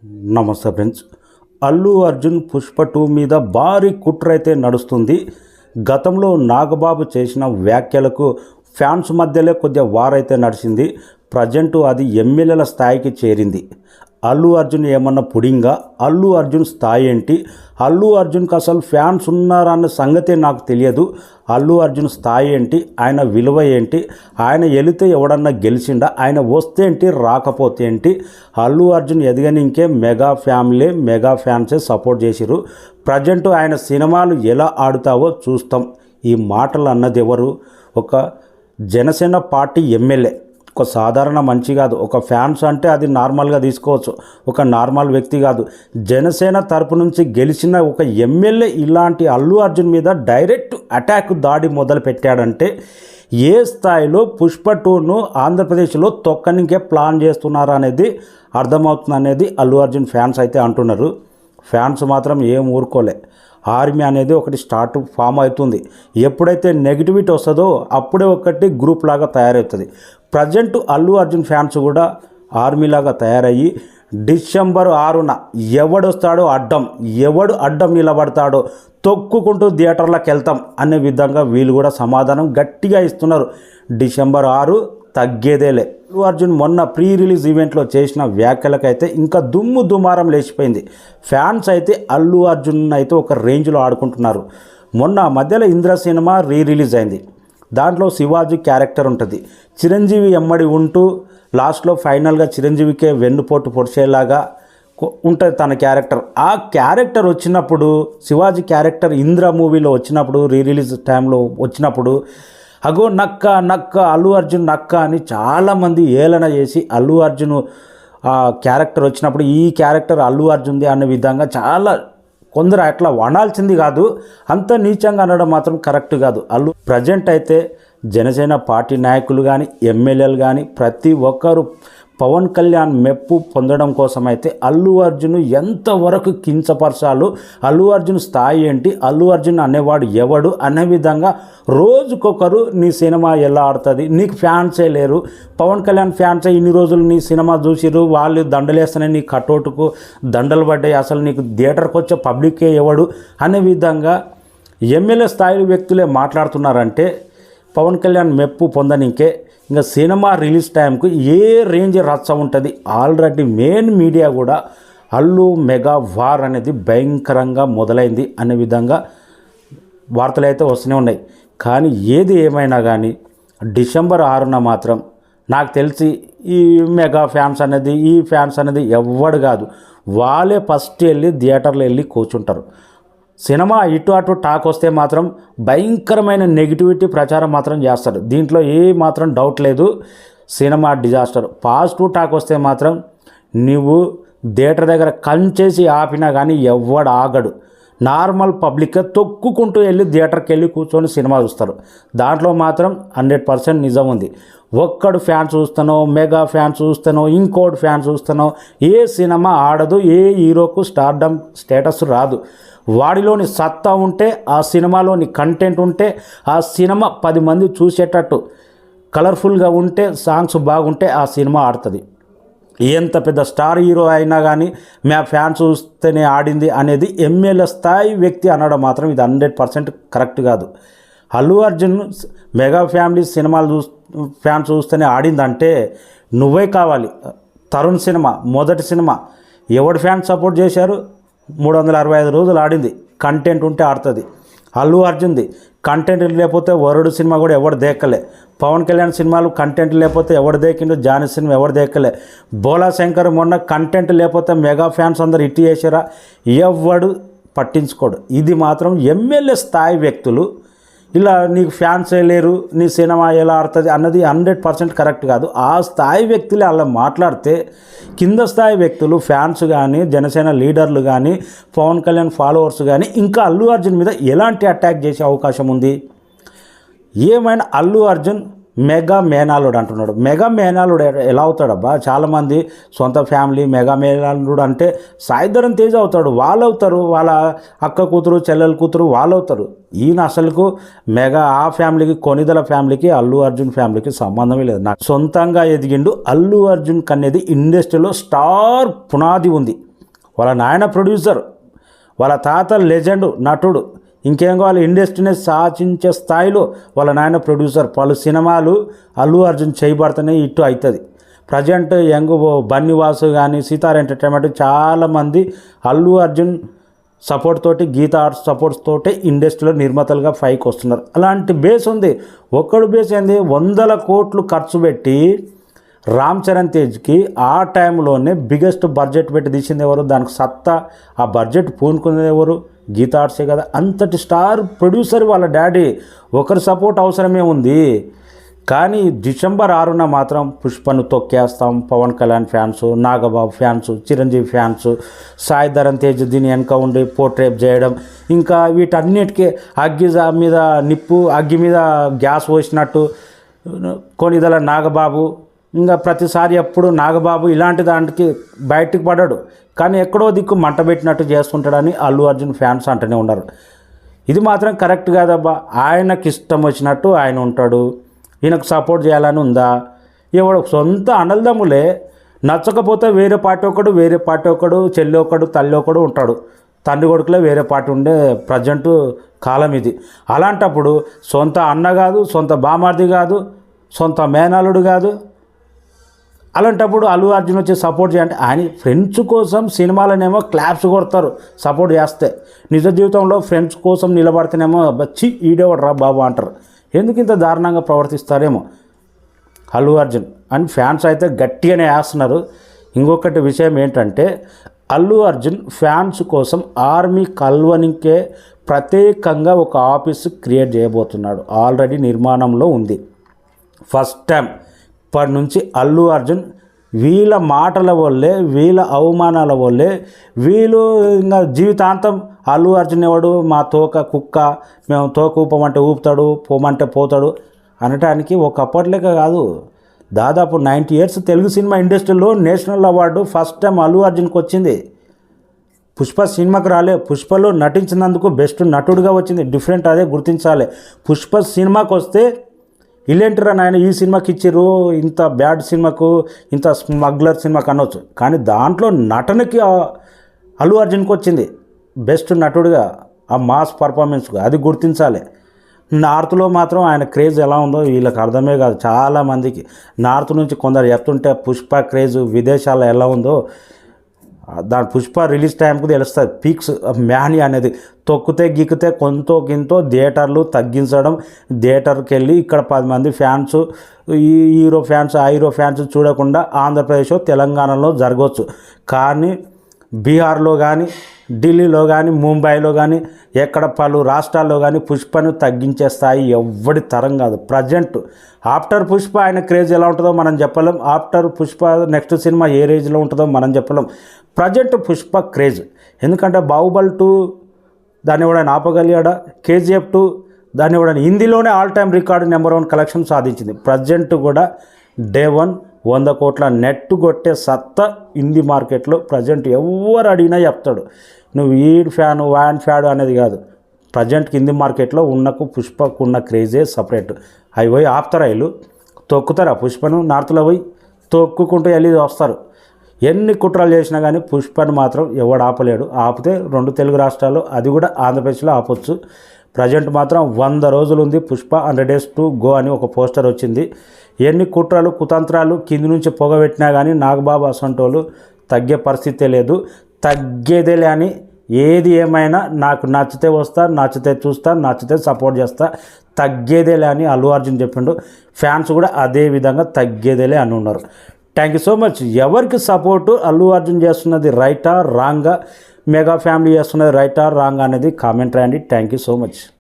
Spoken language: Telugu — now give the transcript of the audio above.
నమస్తే ఫ్రెండ్స్. అల్లు అర్జున్ పుష్ప 2 మీద భారీ కుట్ర అయితే నడుస్తుంది. గతంలో నాగబాబు చేసిన వ్యాఖ్యలకు ఫ్యాన్స్ మధ్యలో కొద్దిగా వారైతే నడిచింది. ప్రజెంట్ అది ఎమ్మెల్యేల స్థాయికి చేరింది. అల్లు అర్జున్ ఏమన్నా పుడింగా, అల్లు అర్జున్ స్థాయి ఏంటి, అల్లు అర్జున్కి అసలు ఫ్యాన్స్ ఉన్నారన్న సంగతే నాకు తెలియదు. అల్లు అర్జున్ స్థాయి ఏంటి, ఆయన విలువ ఏంటి, ఆయన వెళితే ఎవడన్నా గెలిచిండా, ఆయన వస్తే ఏంటి రాకపోతే ఏంటి, అల్లు అర్జున్ ఎదగనికే మెగా ఫ్యామిలీ మెగా ఫ్యాన్సే సపోర్ట్ చేసిరు. ప్రజెంట్ ఆయన సినిమాలు ఎలా ఆడుతావో చూస్తాం. ఈ మాటలు అన్నది ఎవరు? ఒక జనసేన పార్టీ ఎమ్మెల్యే. ఒక సాధారణ మనిషి కాదు. ఒక ఫ్యాన్స్ అంటే అది నార్మల్గా తీసుకోవచ్చు, ఒక నార్మల్ వ్యక్తి కాదు. జనసేన తరపు నుంచి గెలిచిన ఒక ఎమ్మెల్యే ఇలాంటి అల్లు అర్జున్ మీద డైరెక్ట్ అటాక్ దాడి మొదలు పెట్టాడంటే ఏ స్థాయిలో పుష్ప 2ను ఆంధ్రప్రదేశ్లో తొక్కనికే ప్లాన్ చేస్తున్నారు అనేది అర్థమవుతుంది అనేది అల్లు అర్జున్ ఫ్యాన్స్ అయితే అంటున్నారు. ఫ్యాన్స్ మాత్రం ఏం ఊరుకోలే. ఆర్మీ అనేది ఒకటి ఫామ్ అవుతుంది. ఎప్పుడైతే నెగిటివిటీ వస్తుందో అప్పుడే ఒకటి గ్రూప్ లాగా తయారవుతుంది. ప్రజెంట్ అల్లు అర్జున్ ఫ్యాన్స్ కూడా ఆర్మీలాగా తయారయ్యి డిసెంబర్ 6న ఎవడు అడ్డం నిలబడతాడో తొక్కుకుంటూ థియేటర్లకు వెళ్తాం అనే విధంగా వీళ్ళు కూడా సమాధానం గట్టిగా ఇస్తున్నారు. డిసెంబర్ 6 తగ్గేదేలే. అల్లు అర్జున్ మొన్న ప్రీ రిలీజ్ ఈవెంట్లో చేసిన వ్యాఖ్యలకైతే ఇంకా దుమారం లేచిపోయింది. ఫ్యాన్స్ అయితే అల్లు అర్జున్ అయితే ఒక రేంజ్లో ఆడుకుంటున్నారు. మొన్న మధ్యలో ఇంద్ర సినిమా రిలీజ్ అయింది. దాంట్లో శివాజీ క్యారెక్టర్ ఉంటుంది. చిరంజీవి ఎమ్మడి ఉంటూ లాస్ట్లో ఫైనల్గా చిరంజీవికే వెన్నుపోటు పొడిచేలాగా ఉంటుంది తన క్యారెక్టర్. ఆ క్యారెక్టర్ వచ్చినప్పుడు, శివాజీ క్యారెక్టర్ ఇంద్ర మూవీలో వచ్చినప్పుడు, రిలీజ్ టైంలో వచ్చినప్పుడు అగో నక్క అల్లు అర్జున్ నక్క అని చాలామంది ఏలన చేసి అల్లు అర్జున్ ఆ క్యారెక్టర్ వచ్చినప్పుడు ఈ క్యారెక్టర్ అల్లు అర్జున్ది అనే విధంగా చాలా కొందరు అట్లా వనాల్సింది కాదు, అంత నీచంగా అనడం మాత్రం కరెక్ట్ కాదు. ప్రజెంట్ అయితే జనసేన పార్టీ నాయకులు కానీ ఎమ్మెల్యేలు కానీ ప్రతి ఒక్కరు పవన్ కళ్యాణ్ మెప్పు పొందడం కోసం అయితే అల్లు అర్జున్ ఎంతవరకు కించపరచాలో, అల్లు అర్జున్ స్థాయి ఏంటి, అల్లు అర్జున్ అనేవాడు ఎవడు అనే విధంగా రోజుకొకరు నీ సినిమా ఎలా ఆడుతుంది, నీకు ఫ్యాన్సే లేరు, పవన్ కళ్యాణ్ ఫ్యాన్సే ఇన్ని రోజులు నీ సినిమా చూసిరు, వాళ్ళు దండలేస్తేనే నీ కటౌట్కు దండలు పడ్డాయి, అసలు నీకు థియేటర్కి వచ్చే పబ్లికే ఎవడు అనే విధంగా ఎమ్మెల్యే స్థాయి వ్యక్తులే మాట్లాడుతున్నారంటే పవన్ కళ్యాణ్ మెప్పు పొందనికే ఇంకా సినిమా రిలీజ్ టైంకు ఏ రేంజ్ రచ్చ ఉంటుంది. ఆల్రెడీ మెయిన్ మీడియా కూడా అల్లు మెగా వార్ అనేది భయంకరంగా మొదలైంది అనే విధంగా వార్తలు అయితే వస్తూనే ఉన్నాయి. కానీ ఏది ఏమైనా కానీ డిసెంబర్ 6న మాత్రం నాకు తెలిసి ఈ మెగా ఫ్యాన్స్ అనేది ఈ ఫ్యాన్స్ అనేది ఎవ్వడు కాదు, వాళ్ళే ఫస్ట్ వెళ్ళి థియేటర్లో వెళ్ళి కూర్చుంటారు. సినిమా ఇటు అటు టాక్ వస్తే మాత్రం భయంకరమైన నెగిటివిటీ ప్రచారం మాత్రం చేస్తారు. దీంట్లో ఏ మాత్రం డౌట్ లేదు. Cinema disaster. పాజిటివ్ టాక్ వస్తే మాత్రం నువ్వు థియేటర్ దగ్గర కంచేసి ఆపినా కానీ ఎవ్వడు ఆగడు. నార్మల్ పబ్లిక్ తొక్కుకుంటూ వెళ్ళి థియేటర్కి వెళ్ళి కూర్చొని సినిమా చూస్తారు. దాంట్లో మాత్రం 100% నిజం ఉంది. ఒక్కడు ఫ్యాన్స్ చూస్తానో, మెగా ఫ్యాన్స్ చూస్తానో, ఇంకోటి ఫ్యాన్స్ చూస్తానో ఏ సినిమా ఆడదు, ఏ హీరోకు స్టార్డమ్ స్టేటస్ రాదు. వాడిలోని సత్తా ఉంటే, ఆ సినిమాలోని కంటెంట్ ఉంటే, ఆ సినిమా 10 మంది చూసేటట్టు కలర్ఫుల్గా ఉంటే, సాంగ్స్ బాగుంటే ఆ సినిమా ఆడుతుంది. ఎంత పెద్ద స్టార్ హీరో అయినా కానీ మా ఫ్యాన్స్ చూస్తేనే ఆడింది అనేది ఎమ్మెల్యే స్థాయి వ్యక్తి అనడం మాత్రం ఇది 100% కరెక్ట్ కాదు. అల్లు అర్జున్ మెగా ఫ్యామిలీ సినిమాలు ఫ్యాన్స్ చూస్తేనే ఆడిందంటే నువ్వే కావాలి. తరుణ్ సినిమా మొదటి సినిమా ఎవడు ఫ్యాన్స్ సపోర్ట్ చేశారు? 365 రోజులు ఆడింది. కంటెంట్ ఉంటే ఆడుతుంది. అల్లు అర్జున్ది కంటెంట్ లేకపోతే వరుడు సినిమా కూడా ఎవడు దేక్కలే. పవన్ కళ్యాణ్ సినిమాలు కంటెంట్ లేకపోతే ఎవడు దేకిండు? జానీ సినిమా ఎవడు దేక్కలే. బోలా శంకర్ మొన్న కంటెంట్ లేకపోతే మెగా ఫ్యాన్స్ అందరు ఇట్టి చేసారా? ఎవడు పట్టించుకోడు. ఇది మాత్రం ఎమ్మెల్యే స్థాయి వ్యక్తులు ఇలా నీకు ఫ్యాన్సే లేరు, నీ సినిమా ఎలా ఆడుతుంది అన్నది 100% కరెక్ట్ కాదు. ఆ స్థాయి వ్యక్తులు అలా మాట్లాడితే కింద స్థాయి వ్యక్తులు ఫ్యాన్స్ కానీ, జనసేన లీడర్లు కానీ, పవన్ కళ్యాణ్ ఫాలోవర్స్ కానీ ఇంకా అల్లు అర్జున్ మీద ఎలాంటి అటాక్ చేసే అవకాశం ఉంది? ఏమైనా అల్లు అర్జున్ మెగా మేనాలుడు అంటున్నాడు. మెగా మేనాలుడు ఎలా అవుతాడబ్బా? చాలామంది సొంత ఫ్యామిలీ మెగా మేనాలుడు అంటే సాయిధరం తేజ్ అవుతాడు, వాళ్ళు అవుతారు, వాళ్ళ అక్క కూతురు చెల్లెల కూతురు వాళ్ళు అవుతారు. ఈయన అసలుకు మెగా ఆ ఫ్యామిలీకి, కొనిదల ఫ్యామిలీకి, అల్లు అర్జున్ ఫ్యామిలీకి సంబంధమే లేదు. నాకు సొంతంగా ఎదిగిండు అల్లు అర్జున్ అనేది ఇండస్ట్రీలో స్టార్ పునాది ఉంది. వాళ్ళ నాయన ప్రొడ్యూసర్, వాళ్ళ తాత లెజెండ్ నటుడు, ఇంకేం కావాలి, ఇండస్ట్రీని సాధించే స్థాయిలో వాళ్ళ నాయన ప్రొడ్యూసర్. పలు సినిమాలు అల్లు అర్జున్ చేయబడితేనే ఇటు అవుతుంది. ప్రజెంట్ యంగ్ బన్నీవాసు కానీ సీతార్ ఎంటర్టైన్మెంట్ చాలామంది అల్లు అర్జున్ సపోర్ట్ తోటి, గీత ఆర్ట్స్ సపోర్ట్స్ తోటి ఇండస్ట్రీలో నిర్మాతలుగా పైకి వస్తున్నారు. అలాంటి బేస్ ఉంది. ఒక్కడు బేస్ ఏంది, 100 కోట్లు ఖర్చు పెట్టి రామ్ చరణ్ తేజ్కి ఆ టైంలోనే బిగ్గెస్ట్ బడ్జెట్ పెట్టి తీసింది ఎవరు, దానికి సత్తా ఆ బడ్జెట్ పూనుకునేది ఎవరు, గీత ఆర్ట్సే కదా. అంతటి స్టార్ ప్రొడ్యూసర్ వాళ్ళ డాడీ, ఒకరి సపోర్ట్ అవసరమే ఉంది. కానీ డిసెంబర్ 6న మాత్రం పుష్పను తొక్కేస్తాం, Pawan Kalyan fans, Nagababu fans, Chiranjeevi fans, Sai Dharam Tej దీని వెనక ఉండి పోర్ట్రేప్ చేయడం, ఇంకా వీటన్నిటికీ అగ్గి మీద గ్యాస్ పోసినట్టు కొనిదల నాగబాబు. ఇంకా ప్రతిసారి ఎప్పుడు నాగబాబు ఇలాంటి దానికి బయటికి పడ్డాడు, కానీ ఎక్కడో దిక్కు మంట పెట్టినట్టు చేస్తుంటాడని అల్లు అర్జున్ ఫ్యాన్స్ అంటూనే ఉన్నారు. ఇది మాత్రం కరెక్ట్ కాదబ్బా. ఆయనకి ఇష్టం వచ్చినట్టు ఆయన ఉంటాడు, ఈయనకు సపోర్ట్ చేయాలని ఉందా? ఎవడు సొంత అన్నదమ్ములే నచ్చకపోతే వేరే పార్టీ ఒకడు చెల్లి ఒకడు తల్లి ఒకడు ఉంటాడు. తండ్రి కొడుకులే వేరే పార్టీ ఉండే ప్రజెంట్ కాలం ఇది. అలాంటప్పుడు సొంత అన్న కాదు, సొంత బామార్ది కాదు, సొంత మేనల్లుడు కాదు. అలాంటప్పుడు అల్లు అర్జున్ వచ్చి సపోర్ట్ చేయాలంటే ఆయన ఫ్రెండ్స్ కోసం సినిమాలనేమో క్లాప్స్ కొడతారు సపోర్ట్ చేస్తే, నిజ జీవితంలో ఫ్రెండ్స్ కోసం నిలబడితేనేమో బచ్చి ఈడేవాడు బాబు అంటారు. ఎందుకు ఇంత దారుణంగా ప్రవర్తిస్తారేమో అల్లు అర్జున్ అని ఫ్యాన్స్ అయితే గట్టిగానే వేస్తున్నారు. ఇంకొకటి విషయం ఏంటంటే, అల్లు అర్జున్ ఫ్యాన్స్ కోసం ఆర్మీ కల్వనికే ప్రత్యేకంగా ఒక ఆఫీస్ క్రియేట్ చేయబోతున్నాడు. ఆల్రెడీ నిర్మాణంలో ఉంది. ఫస్ట్ టైం ఇప్పటి నుంచి అల్లు అర్జున్ వీళ్ళ మాటల వల్లే, వీళ్ళ అవమానాల వల్లే వీళ్ళు ఇంకా జీవితాంతం అల్లు అర్జున్ ఎవడు మా తోక కుక్క, మేము తోక ఊపమంటే ఊపుతాడు, పోమంటే పోతాడు అనటానికి ఒకప్పటిలేక కాదు, దాదాపు 90 years తెలుగు సినిమా ఇండస్ట్రీలో national award first time Allu అర్జున్కి వచ్చింది. పుష్ప సినిమాకి రాలే, పుష్పలో నటించినందుకు బెస్ట్ నటుడిగా వచ్చింది. డిఫరెంట్, అదే గుర్తించాలి. పుష్ప సినిమాకి వస్తే ఇల్లేంటిరా నాయన ఈ సినిమాకి ఇచ్చిర్రు, ఇంత బ్యాడ్ సినిమాకు, ఇంత స్మగ్లర్ సినిమాకి అనొచ్చు, కానీ దాంట్లో నటనకి అల్లు అర్జున్కి వచ్చింది బెస్ట్ నటుడిగా, ఆ మాస్ పర్ఫార్మెన్స్గా, అది గుర్తించాలి. నార్త్లో మాత్రం ఆయన క్రేజ్ ఎలా ఉందో వీళ్ళకి అర్థమే కాదు చాలామందికి. నార్త్ నుంచి కొందరు చెప్తుంటే పుష్ప క్రేజ్ విదేశాల్లో ఎలా ఉందో దాని పుష్ప రిలీజ్ టైంకు తెలుస్తుంది. పీక్స్ మ్యానీ అనేది తొక్కితే గిక్కితే కొంతో గింతో థియేటర్లు తగ్గించడం, థియేటర్కి వెళ్ళి ఇక్కడ 10 మంది ఫ్యాన్స్, ఈ హీరో ఫ్యాన్స్ ఆ హీరో ఫ్యాన్స్ చూడకుండా ఆంధ్రప్రదేశ్ తెలంగాణలో జరగవచ్చు. కానీ బీహార్లో కానీ, ఢిల్లీలో కానీ, ముంబైలో కానీ, ఎక్కడ పలు రాష్ట్రాల్లో కానీ పుష్పను తగ్గించే స్థాయి ఎవ్వడి తరం కాదు. ప్రజెంట్ ఆఫ్టర్ పుష్ప ఆయన క్రేజ్ ఎలా ఉంటుందో మనం చెప్పలేం. ఆఫ్టర్ పుష్ప నెక్స్ట్ సినిమా ఏ రేంజ్లో ఉంటుందో మనం చెప్పలేం. ప్రజెంట్ పుష్ప క్రేజ్, ఎందుకంటే బాహుబలి 2 దాన్ని కూడా ఆపగలిగాడా, KGF 2 దాన్ని కూడా హిందీలోనే all time record number 1 collection సాధించింది. ప్రజెంట్ కూడా డే 1 100 కోట్ల నెట్ కొట్టే సత్తా హిందీ మార్కెట్లో ప్రజెంట్ ఎవరు అడిగినా చెప్తాడు. నువ్వు ఈడ్ ఫ్యాను వ్యాన్ ఫ్యాడు అనేది కాదు. ప్రజెంట్ హిందీ మార్కెట్లో ఉన్నకు పుష్పకు ఉన్న క్రేజే సపరేట్. అవి పోయి ఆపుతారా, వీళ్ళు తొక్కుతారా పుష్పను? నార్త్లో పోయి తొక్కుకుంటూ వెళ్ళి వస్తారు. ఎన్ని కుట్రలు చేసినా కానీ పుష్పను మాత్రం ఎవడు ఆపలేడు. ఆపితే 2 తెలుగు రాష్ట్రాలు, అది కూడా ఆంధ్రప్రదేశ్లో ఆపొచ్చు. ప్రజెంట్ మాత్రం 100 రోజులు ఉంది పుష్ప 100 days to go అని ఒక పోస్టర్ వచ్చింది. ఎన్ని కుట్రలు కుతంత్రాలు కింది నుంచి పొగబెట్టినా కానీ నాగబాబు అసంటోళ్ళు తగ్గే పరిస్థితే లేదు. తగ్గేదేలే అని ఏది ఏమైనా నాకు నచ్చితే వస్తా, నచ్చితే చూస్తా, నచ్చితే సపోర్ట్ చేస్తా, తగ్గేదేలే అని అల్లు అర్జున్ చెప్పిండు. ఫ్యాన్స్ కూడా అదే విధంగా తగ్గేదేలే అని ఉన్నారు. Thank you so much. ఎవరికి సపోర్టు అల్లు అర్జున్ చేస్తున్నది రైటా రాంగా, మెగా ఫ్యామిలీ చేస్తున్నది రైటా రాంగా అనేది కామెంట్ రాయండి. Thank you so much.